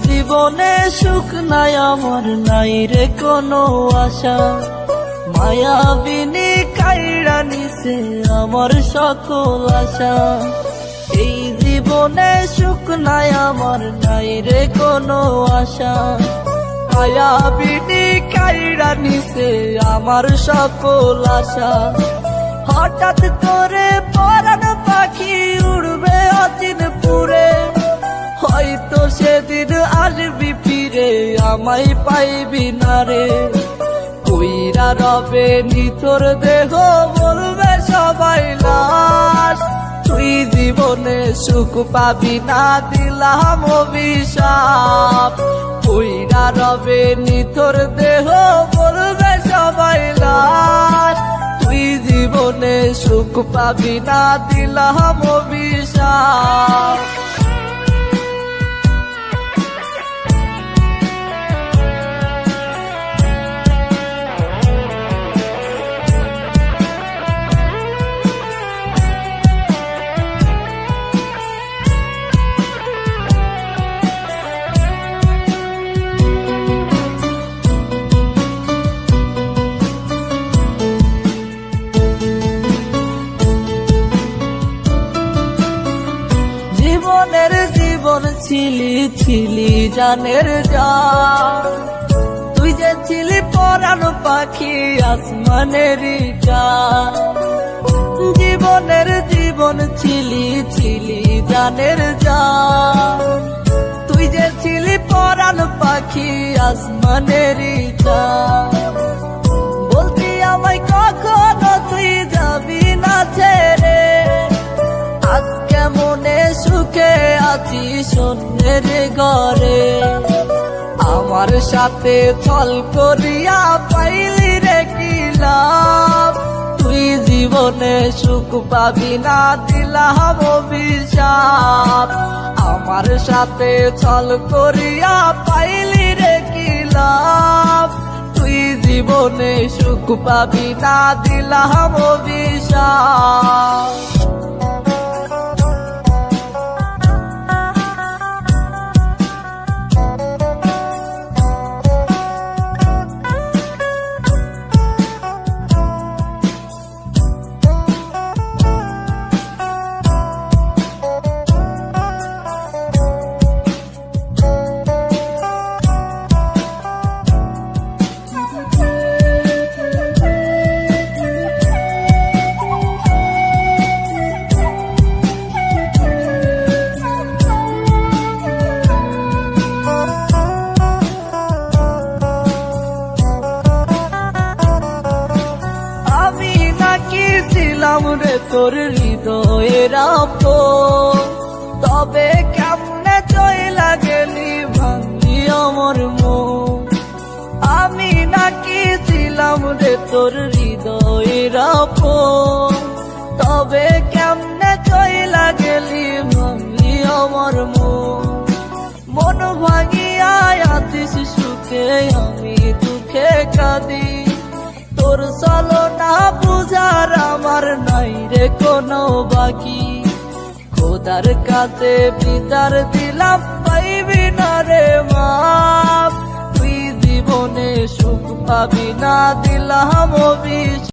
জীবনে সুখ নাই আমার, নাই রে কোনো আশা। মায়াবিনী কাইড়া নিছে আমার সকল আশা। এই জীবনে সুখ নাই আমার, নাই রে কোনো আশা। মায়াবিনী কাইড়া নিছে আমার সকল আশা। হঠাৎ করে পরাণ পাখি উড়বে অচিনপুরে, হয়তো সেদিন আসবি ফিরে আমায় পাইবি না রে। কইরা রবে নিতর দেহ বলবে সবাই লাশ, তুই জীবনে সুখ পাবি না দিলাম অভিশাপ। কইরা রবে নিতর দেহ বলবে সবাই লাশ, তুই জীবনে সুখ পাবি না দিলাম অভিশাপ। জীবনের জীবন ছিলি ছিলি জানের জান, তুই যে ছিলি পরাণ পাখি আসমানেরই চাঁদ। জীবনের জীবন ছিলি ছিলি জানের জান, তুই যে ছিলি পরাণ পাখি আসমানেরই চাঁদ। বলতি আমায় কখনো তুই যাবি না ছেড়ে, আজকে মনে সুখে আছি শূন্যের ঘরে। আমার সাথে ছল করিয়া পাইলি রে কি লাভ, তুই জীবনে সুখ পাবি না দিলাম অভিশাপ। আমার সাথে ছল করিয়া পাইলি রে কি লাভ, তুই জীবনে সুখ পাবি না দিলাম অভিশাপ। ছিলাম রে তোর হৃদয়ের আপন, তবে কেমনে চইলা গেলি ভাঙলি আমার মন। আমি নাকি ছিলাম রে তোর হৃদয়ের আপন, তবে কেমনে চইলা গেলি ভাঙলি আমার মন। মন ভাঙিয়া আছিস সুখে আমি দুঃখে কাঁদি, তোর চলো না বুঝার আমার নাই রে কোনো বাকি। খোদার কাছে বিচার দিলাম পাইবি না রে মাপ, তুই জীবনে সুখ পাবি না দিলাম অভিশাপ।